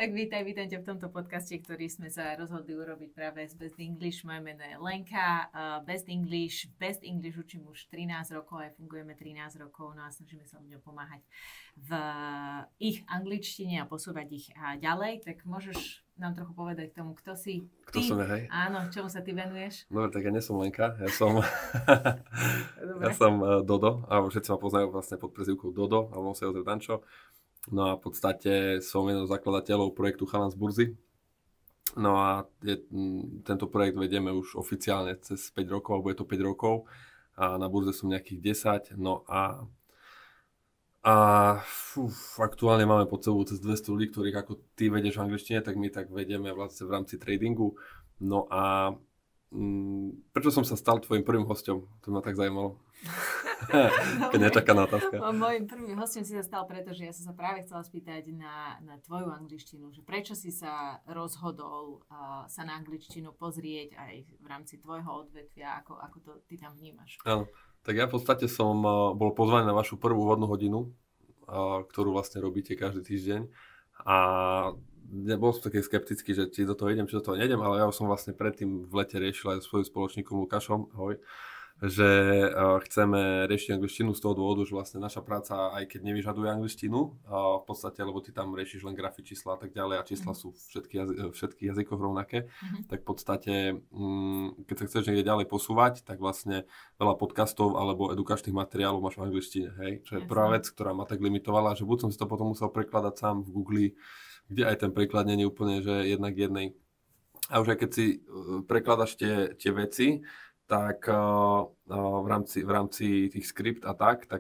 Tak vítajte v tomto podcaste, ktorý sme sa rozhodli urobiť práve z Best English. Moje meno je Lenka. Best English učím už 13 rokov, aj fungujeme 13 rokov, no a snažíme sa ľuďom pomáhať v ich angličtine a posúvať ich ďalej. Tak môžeš nám trochu povedať k tomu, kto si ty? Kto som ja, hej? Áno, čomu sa ty venuješ? No tak ja nie som Lenka, ja som Dodo, alebo všetci ma poznajú vlastne pod prezývkou Dodo, alebo sa Jozef Dančo. No a v podstate som jeden z zakladateľov projektu Chalan z burzy. No a tento projekt vedieme už oficiálne cez 5 rokov, alebo je to 5 rokov. A na burze som nejakých 10. No a aktuálne máme pod sebou cez 200 ľudí, ktorých ako ty vedieš v angličtine, tak my tak vedieme vlastne v rámci tradingu. No a prečo som sa stal tvojim prvým hosťom? To ma tak zaujímalo. Keď nečakaná otázka. Mojím prvým hosťom si sa stal, pretože ja som sa práve chcela spýtať na tvoju angličtinu, že prečo si sa rozhodol sa na angličtinu pozrieť aj v rámci tvojho odvetvia, ako to ty tam vnímaš? Áno, tak ja v podstate som bol pozvaný na vašu prvú úvodnú hodinu, ktorú vlastne robíte každý týždeň a nebol som taký skeptický, že či do toho idem, či do toho nejdem, ale ja som vlastne predtým v lete riešil aj so svojím spoločníkom Lukášom, ahoj, že chceme riešiť angličtinu z toho dôvodu, že vlastne naša práca, aj keď nevyžaduje angličtinu, v podstate, lebo ty tam riešiš len grafy, čísla a tak ďalej a čísla sú v všetkých jazykoch rovnaké, tak v podstate, keď sa chceš niekde ďalej posúvať, tak vlastne veľa podcastov alebo edukačných materiálov máš v angličtine, hej? Čo je prvá vec, ktorá ma tak limitovala, že buď som si to potom musel prekladať sám v Google, kde aj ten preklad nie je úplne, že jednak jednej. A už aj keď si prekladaš tie veci, tak v rámci tých skript a tak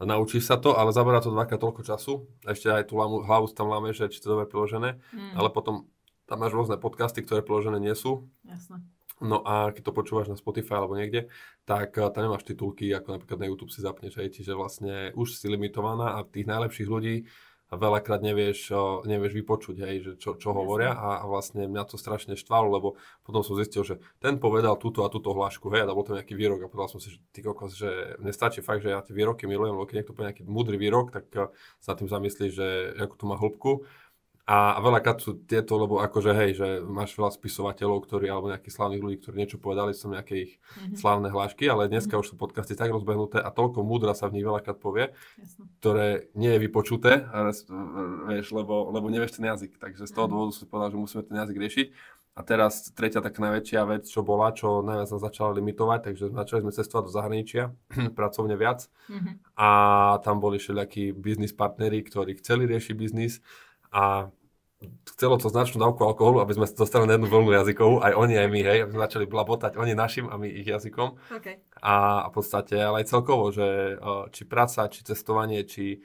naučíš sa to, ale zabera to dvakrát toľko času. Ešte aj tú hlavu tam láme, že či to dobre preložené, ale potom tam máš rôzne podcasty, ktoré preložené nie sú. Jasné. No a keď to počúvaš na Spotify alebo niekde, tak tam nemáš titulky, ako napríklad na YouTube si zapneš, čiže vlastne už si limitovaná a tých najlepších ľudí veľakrát nevieš vypočuť, hej, že čo hovoria a vlastne mňa to strašne štvalo, lebo potom som zistil, že ten povedal túto a túto hlášku, hej, a bol to nejaký výrok a povedal som si, že ty kokos, že mne stačí fakt, že ja tie výroky milujem, lebo keď niekto povie nejaký múdry výrok, tak sa tým zamyslíš, že ako to má hĺbku. A veľakrát sú tieto, lebo akože hej, že máš veľa spisovateľov, ktorí, alebo nejakých slávnych ľudí, ktorí niečo povedali, sú nejaké ich slávne hlášky, ale dneska už sú podcasty tak rozbehnuté a toľko múdra sa v nich veľakrát povie, ktoré nie je vypočuté, vieš, lebo nevieš ten jazyk. Takže z toho dôvodu som povedal, že musíme ten jazyk riešiť. A teraz tretia taká najväčšia vec, čo najviac nás začala limitovať, takže začali sme cestovať do zahraničia, pracovne viac. A tam boli všelijakí biznis partneri, ktorí chceli riešiť biznis. A chcelo to značnú dávku alkoholu, aby sme dostali na jednu vlnu jazykovú, aj oni, aj my, hej, aby sme začali blabotať oni našim a my ich jazykom. Okay. A v podstate, ale aj celkovo, že či práca, či cestovanie, či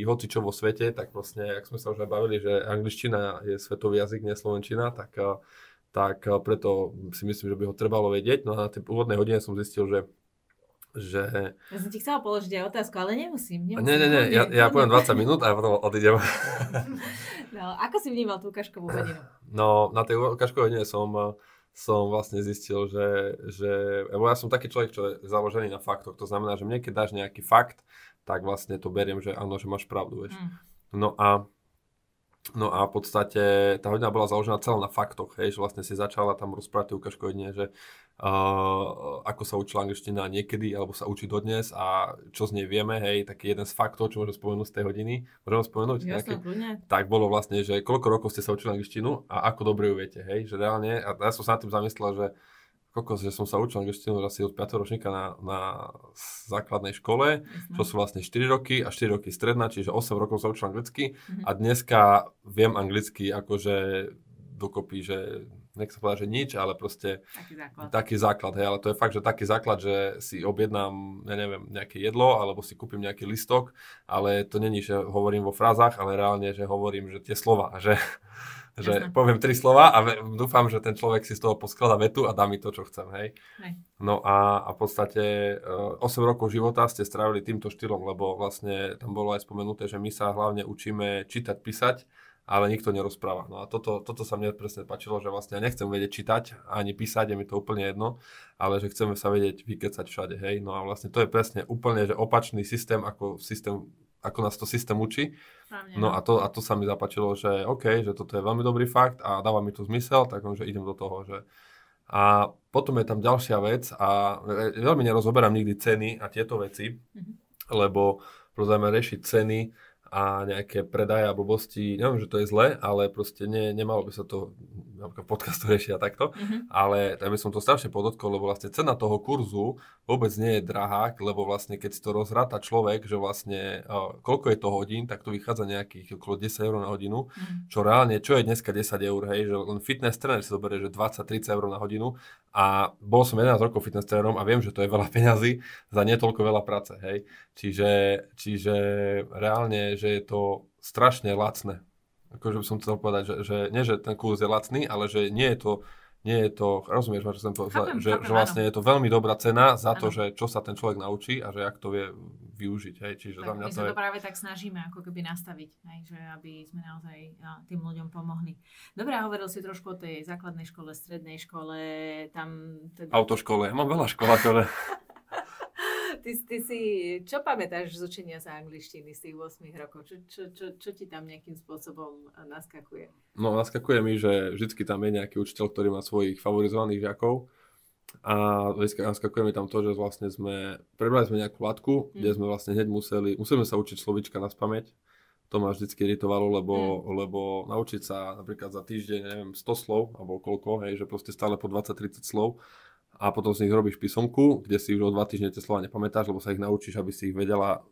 hocičo vo svete, tak vlastne, jak sme sa už aj bavili, že angličtina je svetový jazyk, nie slovenčina, tak preto si myslím, že by ho trebalo vedieť. No a na tej úvodnej hodine som zistil, že Ja som ti chcela položiť aj otázku, ale nemusím. Nie, ja poviem 20 minút a potom odídem. No, ako si vnímal tú ukážkovú hodinu? No, na tej ukážkovej hodine som vlastne zistil, že ja som taký človek, čo je založený na faktoch. To znamená, že mne keď dáš nejaký fakt, tak vlastne to beriem, že áno, že máš pravdu, vieš. No a v podstate tá hodina bola založená celá na faktoch, hej, že vlastne si začala tam rozprávať ukážkovej hodine, že ako sa učila angličtina niekedy, alebo sa učí dodnes a čo z nej vieme, hej, taký jeden z faktov, čo môžem spomenúť z tej hodiny. Môžem spomenúť? Jasne, tak bolo vlastne, že koľko rokov ste sa učili angličtinu a ako dobre ju viete, hej, že reálne, a ja som sa nad tým zamyslel, že že som sa učil angličtinu asi od 5. ročníka na základnej škole, čo sú vlastne 4 roky a 4 roky stredná, čiže 8 rokov sa učil anglicky a dneska viem anglicky akože dokopy, že nech sa povedať, že nič, ale proste taký základ, hej, ale to je fakt, že taký základ, že si objednám, ja neviem, nejaké jedlo, alebo si kúpim nejaký listok, ale to není, že hovorím vo frázach, ale reálne, že hovorím, že tie slova, že poviem 3 slova a dúfam, že ten človek si z toho poskladá vetu a dá mi to, čo chcem, hej. No a v podstate 8 rokov života ste strávili týmto štýlom, lebo vlastne tam bolo aj spomenuté, že my sa hlavne učíme čítať, písať, ale nikto nerozpráva. No a toto sa mne presne páčilo, že vlastne ja nechcem vedieť čítať ani písať, je mi to úplne jedno, ale že chceme sa vedieť vykecať všade, hej. No a vlastne to je presne úplne že opačný systém ako systém ako nás to systém učí. Správne, No a to sa mi zapáčilo, že OK, že toto je veľmi dobrý fakt a dáva mi to zmysel, tak že idem do toho, že... A potom je tam ďalšia vec a veľmi nerozoberám nikdy ceny a tieto veci, lebo prosíme riešiť ceny a nejaké predaje a blbosti, neviem, že to je zle, ale proste nemalo by sa to napríklad podcastu riešiť a takto, ale tak by som to strašne podotkol, lebo vlastne cena toho kurzu vôbec nie je drahá, lebo vlastne keď si to rozráta človek, že vlastne koľko je to hodín, tak to vychádza nejakých okolo 10 eur na hodinu, čo reálne, čo je dneska 10 eur, hej, že len fitness tréner si zoberie, že 20-30 eur na hodinu a bol som 11 rokov fitness trénerom a viem, že to je veľa peňazí za netoľko veľa práce, hej. Čiže reálne, že je to strašne lacné. Akože by som chcel povedať, že nie, že ten kurz je lacný, ale že nie je to, rozumieš ma, že som povedal, že vlastne je to veľmi dobrá cena za to, že čo sa ten človek naučí a že jak to vie využiť. Hej. Čiže tak my sa to práve tak snažíme ako keby nastaviť, hej, že aby sme naozaj tým ľuďom pomohli. Dobre, hovoril si trošku o tej základnej škole, strednej škole, tam... Teda... Autoškole, ja mám veľa škôl, ktoré... Ty si, čo pamätáš z učenia sa angličtiny z tých 8 rokov? Čo ti tam nejakým spôsobom naskakuje? No, naskakuje mi, že vždycky tam je nejaký učiteľ, ktorý má svojich favorizovaných žiakov. A naskakuje mi tam to, že vlastne prebrali sme nejakú latku, kde sme vlastne hneď museli sa učiť slovíčka naspamäť. To ma vždycky iritovalo, lebo naučiť sa napríklad za týždeň, neviem, 100 slov, alebo koľko, hej, že proste stále po 20-30 slov. A potom si ich robíš písomku, kde si už o 2 týždne tie slova nepamätáš, lebo sa ich naučíš, aby si ich vedela.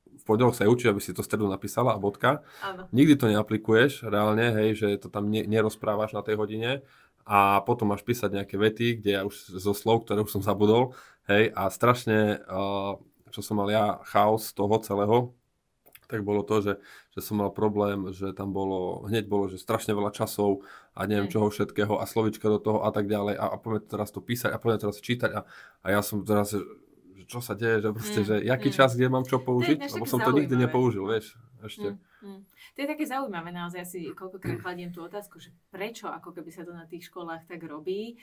V pondelok sa učíš, aby si to stredu napísala a bodka. Áno. Nikdy to neaplikuješ reálne, hej, že to tam nerozprávaš na tej hodine. A potom máš písať nejaké vety, kde ja už zo slov, ktoré už som zabudol, hej, a strašne, čo som mal ja, chaos toho celého, tak bolo to, že som mal problém, že tam hneď bolo, že strašne veľa časov a neviem čoho všetkého a slovička do toho a tak ďalej a poďme teraz to písať a poďme teraz čítať a ja som teraz, že čo sa deje, že proste, že jaký čas, kde mám čo použiť, lebo som to nikdy nepoužil, vieš, ešte. To je také zaujímavé, naozaj ja si koľkokrát kladiem tú otázku, že prečo ako keby sa to na tých školách tak robí,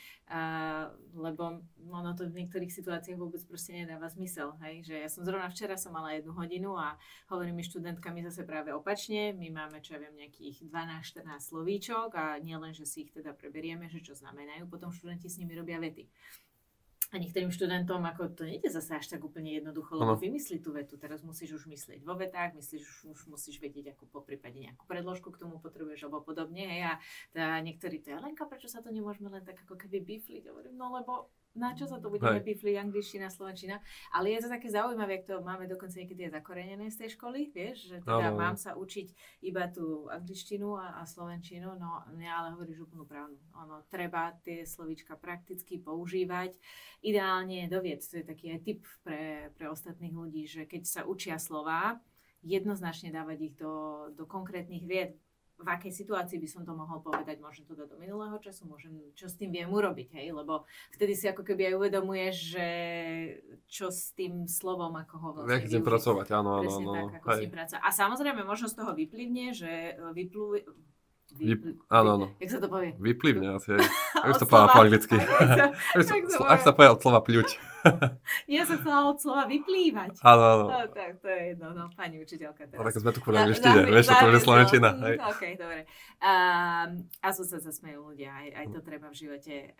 lebo ono to v niektorých situáciách vôbec proste nedáva zmysel, hej, že ja som zrovna včera mala 1 hodinu a hovorím mi študentkami zase práve opačne, my máme, čo ja viem, nejakých 12-14 slovíčok a nie len, že si ich teda preberieme, že čo znamenajú, potom študenti s nimi robia vety. A niektorým študentom ako to nejde zase až tak úplne jednoducho, lebo vymysli tú vetu, teraz musíš už myslieť vo vetách, už musíš vedieť, ako poprípade nejakú predložku k tomu potrebuješ, alebo podobne, hej, a teda niektorí to je, Lenka, prečo sa to nemôžeme len tak ako keby bifliť, hovorím, no lebo na čo sa to budeme bifliť, angličtina, slovenčina, ale je to také zaujímavé, ak to máme dokonca niekedy je zakorenené z tej školy, vieš, že teda mám sa učiť iba tú angličtinu a slovenčinu, no ja ale hovoríš úplnú pravdu, ono treba tie slovíčka prakticky používať, ideálne do vied, to je taký aj tip pre ostatných ľudí, že keď sa učia slová, jednoznačne dávať ich do konkrétnych vied. V akej situácii by som to mohol povedať, môžem to dať do minulého času, čo s tým viem urobiť, hej, lebo vtedy si ako keby aj uvedomuješ, že čo s tým slovom, ako ho vlastne využiť. Jak s tým pracovať, áno. Presne tak, ako s tým pracovať. A samozrejme, možno z toho vyplivne, že áno. Jak sa to povie? Vyplivne asi. Jak sa povedal po anglicky. Ak sa povedal od slova pľuť. Ja som chcela od slova vyplývať. Áno. No, tak to je jedno, no, pani učiteľka teraz. No, tak sme tu kvôli angličtine, vieš, to je slovenčina. OK, dobre. A sú sa zasmejú ľudia, aj to treba v živote.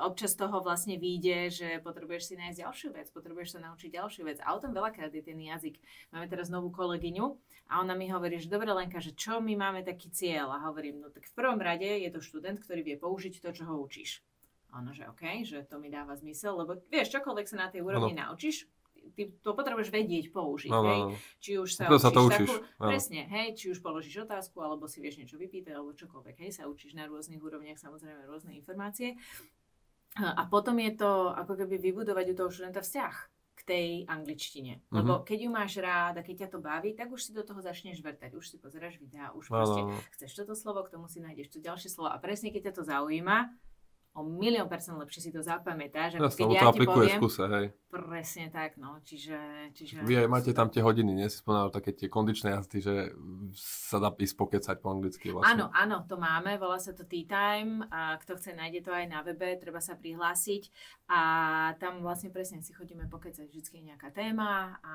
Občas toho vlastne vyjde, že potrebuješ si nájsť ďalšiu vec, potrebuješ sa naučiť ďalšiu vec. A o tom veľakrát je ten jazyk. Máme teraz novú kolegyňu a ona mi hovorí, že dobre Lenka, že čo my máme taký cieľ? A hovorím, no tak v prvom rade je to študent, ktorý vie použiť to, čo ho učíš. Áno, že OK, že to mi dáva zmysel, lebo vieš, čokoľvek sa na tej úrovni naučíš, ty to potrebuješ vedieť použiť, hej? Či už sa učíš takú, presne, hej, či už položíš otázku, alebo si vieš niečo vypýtať, alebo čokoľvek, hej, sa učíš na rôznych úrovniach, samozrejme rôzne informácie. A potom je to ako keby vybudovať u toho študenta vzťah k tej angličtine. Lebo keď ju máš rád a keď ťa to baví, tak už si do toho začneš vrtať, už si pozeráš videá, už proste chceš toto slovo, k tomu si nájdeš to ďalšie slovo a presne keď ťa to zaujíma, o 1,000,000% lepšie si to zapamätáš, ako Jasne, keď lebo ja to ti aplikuješ v poviem. kuse, hej. Presne tak, no. Čiže Vy aj máte tam tie hodiny, nie? Si spomínal také tie kondičné jazdy, že sa dá ísť pokecať po anglicky vlastne. Áno, to máme, volá sa to Tea Time a kto chce, nájde to aj na webe, treba sa prihlásiť a tam vlastne presne si chodíme pokecať, vždycky je nejaká téma a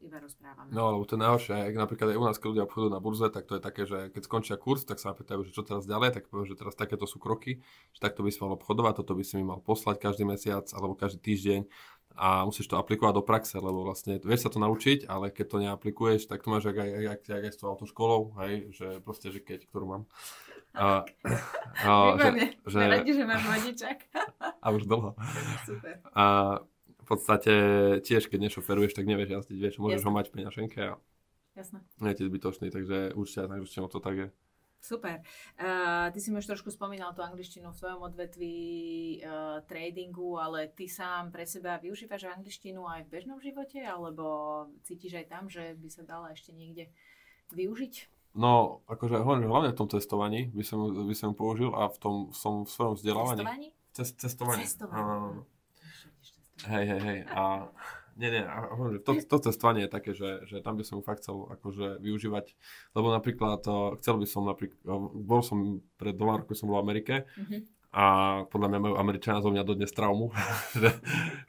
iba rozprávame. No, lebo to je najhoršie, ak napríklad aj u nás, keď ľudia obchodujú na burze, tak to je také, že keď skončia kurz, tak sa pýtajú, že čo teraz ďalej, tak poviem, že teraz takéto sú kroky, že takto by si mal obchodovať, toto by si mi mal poslať každý mesiac alebo každý týždeň a musíš to aplikovať do praxe, lebo vlastne vieš sa to naučiť, ale keď to neaplikuješ, tak to máš aj s tou autoškolou, hej, že proste, že ktorú mám. Výborne, radi, že máš vodičák. A už dlho. Super. A v podstate tiež, keď nešoferuješ, tak nevieš jazdiť, vieš, môžeš ho mať v peňaženke a Jasné. nie je zbytočný, takže určite to tak je. Super. Ty si mi už trošku spomínal tú angličtinu v tvojom odvetví tradingu, ale ty sám pre seba využívaš angličtinu aj v bežnom živote, alebo cítiš aj tam, že by sa dala ešte niekde využiť? No, akože hlavne v tom testovaní by som ju použil a v svojom vzdelávaní. Cestovanie? Cestovanie. Hej. A to cestovanie je také, že tam by som ju fakt chcel akože využívať, lebo napríklad bol som pred 2 rokmi som bol v Amerike a podľa mňa majú Američania zo mňa dodnes traumu.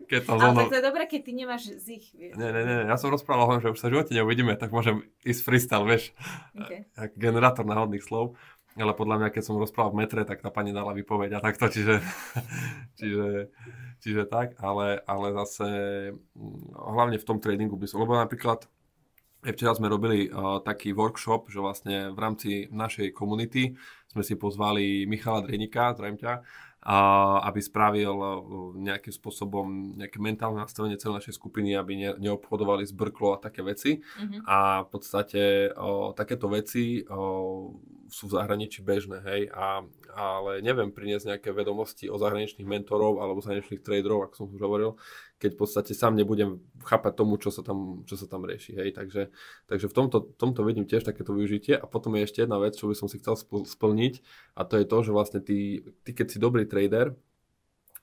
Ale tak to je dobré, keď ty nemáš z ich. Nie, ja som rozprával, že už sa v živote neuvidíme, tak môžem ísť freestyle, vieš, ako generátor náhodných slov. Ale podľa mňa, keď som rozprával v metre, tak tá pani dala výpoveď a takto, čiže tak, ale zase hlavne v tom tradingu by som, lebo napríklad včera sme robili taký workshop, že vlastne v rámci našej komunity sme si pozvali Michala Drenika, zdravím ťa, aby spravil nejakým spôsobom nejaké mentálne nastavenie celej našej skupiny, aby neobchodovali s brklou a také veci. A v podstate takéto veci sú v zahraničí bežné, hej, ale neviem priniesť nejaké vedomosti o zahraničných mentorov alebo zahraničných traderov, ako som už hovoril, keď v podstate sám nebudem chápať tomu, čo sa tam rieši, hej, takže v tomto vidím tiež takéto využitie a potom je ešte jedna vec, čo by som si chcel splniť a to je to, že vlastne ty keď si dobrý trader,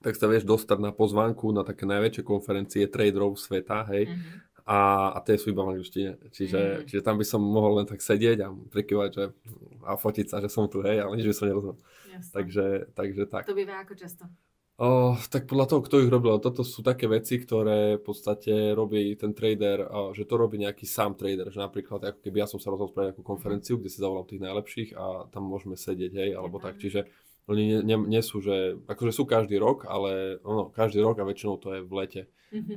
tak sa vieš dostať na pozvánku na také najväčšie konferencie traderov sveta, hej, a tie sú iba v angličtine. Čiže tam by som mohol len tak sedieť a prikyvať a fotiť sa, že som tu, hej, ale nič by som nerozumel. Takže tak. To býva ako často? Tak podľa toho, kto ich robil, toto sú také veci, ktoré v podstate robí ten trader, že to robí nejaký sám trader, že napríklad ako keby ja som sa rozhodol spraviť nejakú konferenciu, kde si zavolám tých najlepších a tam môžeme sedieť, hej, alebo tak. Čiže oni nie sú, že akože sú každý rok, ale každý rok a väčšinou to je v lete.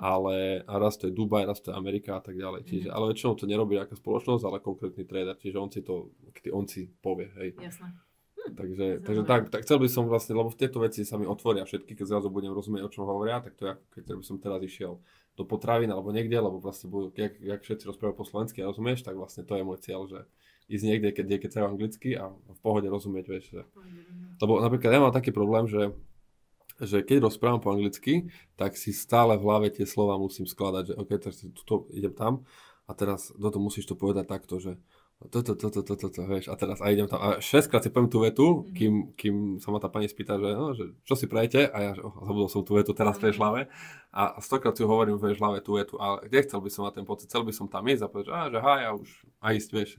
Ale a raz to je Dubaj, raz to je Amerika a tak ďalej. Čiže, ale väčšinou to nerobí nejaká spoločnosť, ale konkrétny trader. Čiže on si povie, hej. Jasné. Takže tak chcel by som vlastne, lebo v tieto veci sa mi otvoria všetky, keď zrazu budem rozumieť, o čom hovoria, tak to je ako keď by som teraz išiel do potravín alebo niekde, lebo vlastne budú, jak všetci rozprávajú po slovensky a rozumieš, tak vlastne to je môj cieľ, že ísť niekde, keď sa anglicky a v pohode rozumieť, vieš. Lebo napríklad ja mám taký problém, že keď rozprávam po anglicky, tak si stále v hlave tie slova musím skladať, že OK, teraz tuto idem tam a teraz toto musíš to povedať takto, že toto, vieš, a teraz idem tam a 6-krát si poviem tú vetu, kým sa ma tá pani spýta, že čo si prajete a ja, že zabudol som tú vetu teraz v tej hlave a 100-krát si hovorím v hlave tú vetu, ale kde chcel by som mať ten pocit, chcel by som tam ísť a povedať, že haj a už a ísť, vieš,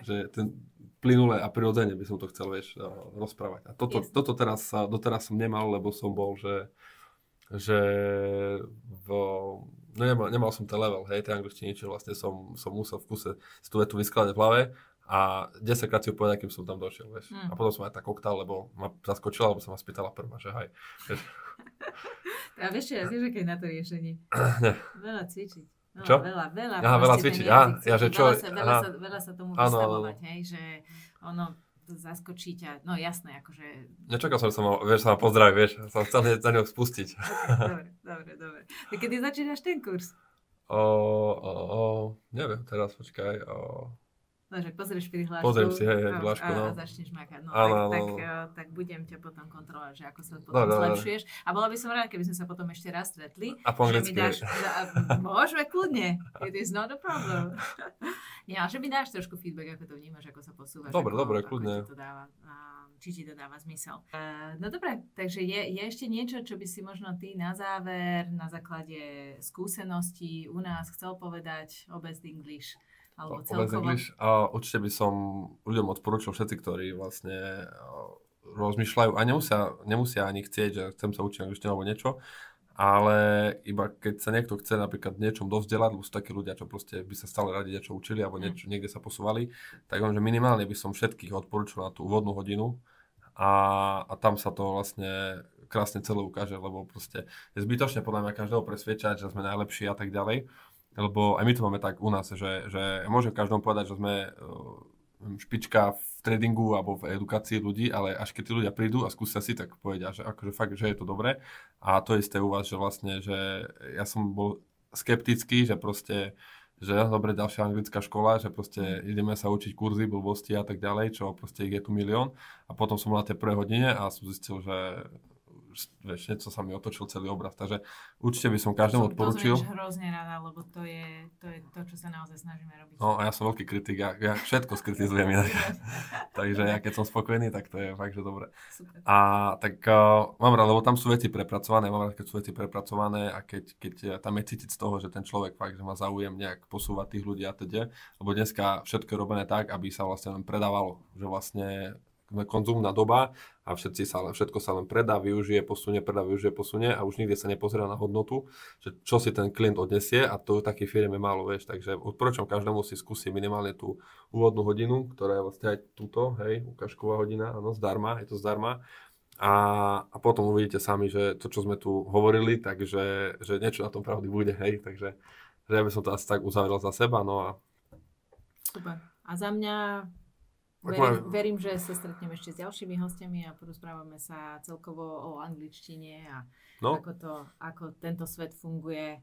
že ten plynule a prirodzene by som to chcel, vieš, rozprávať. A toto doteraz som nemal, lebo som bol, nemal som ten level, hej, tej angličtiny, čiže vlastne som musel v kuse si tú vetu vyskladať v hlave a 10-krát si ju povedať, kým som tam došiel, vieš. A potom som aj tak oktal, lebo ma zaskočila, lebo sa ma spýtala prvá, že haj. A vieš čo, ja si, že keď na to riešenie? Veľa cvičiť. No, čo? Veľa cvičiť. Veľa sa tomu vystavovať, hej, že ono zaskočí ťa, no jasné, akože... Nečakal som, že sa ma pozdraví, vieš, som chcel za ňou spustiť. Dobre. Tak kedy začínaš ten kurz? Neviem, teraz počkaj. No, že pozrieš prihlášku. Pozriem si, hej, prihlášku, no. A začneš makať. No, tak budem ťa potom kontrolovať, že ako sa potom zlepšuješ. A bola by som rád, keby sme sa potom ešte raz stretli. A po anglicky. Môžeme kľudne. It is not a problem. Nie, ale že mi dáš trošku feedback, ako to vnímaš, ako sa posúvaš. Dobre, kľudne. Ako ti to dáva. či ti to dáva zmysel. No dobre, takže je ešte niečo, čo by si možno ty na záver, na základe skúseností u nás chcel povedať o Best English? Alebo celkovo? Určite by som ľuďom odporúčil všetci, ktorí vlastne rozmýšľajú a nemusia ani chcieť, že chcem sa učiť angličtinu alebo niečo, ale iba keď sa niekto chce napríklad niečom dovzdelať, lebo sú takí ľudia, čo proste by sa stále radi niečo učili alebo niekde sa posúvali, tak že minimálne by som všetkých odporúčil na tú úvodnú hodinu a tam sa to vlastne krásne celé ukáže, lebo proste je zbytočne podľa mňa každého presviečať, že sme najlepší a tak ďalej, lebo aj my to máme tak u nás, že môžem každému povedať, že sme špička v tradingu alebo v edukácii ľudí, ale až keď tí ľudia prídu a skúsia si, tak povedia, že akože fakt, že je to dobré. A to isté u vás, že vlastne, že ja som bol skeptický, že proste, že dobre, ďalšia anglická škola, že proste ideme sa učiť kurzy, blbosti a tak ďalej, čo proste ich je tu milión. A potom som bol na tej prvej hodine a som zistil, že vieš, niečo sa mi otočil celý obraz. Takže určite by som každému odporúčil. To hrozne rada, lebo to je to, čo sa naozaj snažíme robiť. No a ja som veľký kritik, ja všetko skritizujem inak. Takže ja keď som spokojný, tak to je fakt, že dobre. Super. A tak mám rád, lebo tam sú veci prepracované, mám rád, keď sú veci prepracované a keď tam je cítiť z toho, že ten človek fakt, že má záujem nejak posúvať tých ľudí a teda. Lebo dneska všetko je robené tak, aby sa vlastne len predávalo, že vlastne konzumná doba a všetko sa len predá, využije, posunie a už nikde sa nepozerá na hodnotu, že čo si ten klient odnesie a to v takej firme je málo, vieš, takže odporúčam každému si skúsiť minimálne tú úvodnú hodinu, ktorá je vlastne aj túto, hej, ukážková hodina, áno, je to zdarma a potom uvidíte sami, že to, čo sme tu hovorili, takže že niečo na tom pravdy bude, hej, takže že ja by som to asi tak uzavrel za seba, no a... Super. A za mňa verím, že sa stretneme ešte s ďalšími hostiami a porozprávame sa celkovo o angličtine a ako tento svet funguje.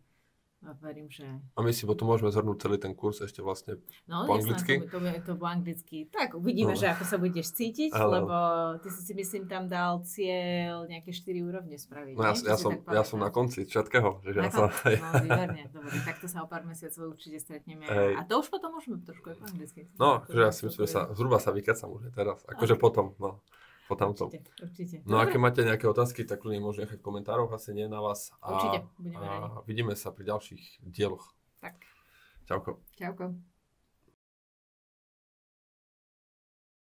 A verím, že... A my si potom môžeme zhrnúť celý ten kurz ešte vlastne po anglicky? No, to po anglicky. Tak, uvidíme, že ako sa budeš cítiť, lebo ty si myslím tam dal cieľ nejaké 4 úrovne spraviť. No ja som na konci všetkého. No, výborne, dobre, takto sa o pár mesiacov určite stretneme. A to už potom môžeme trošku aj po anglicky. No, že ja si myslím, že zhruba sa vykecam už teraz, akože potom, no. Určite. No a keď máte nejaké otázky, tak ľudia môžu nechať v komentároch, asi nie na vás. Určite, budeme radi. Vidíme sa pri ďalších dieloch. Tak. Čauko. Čauko.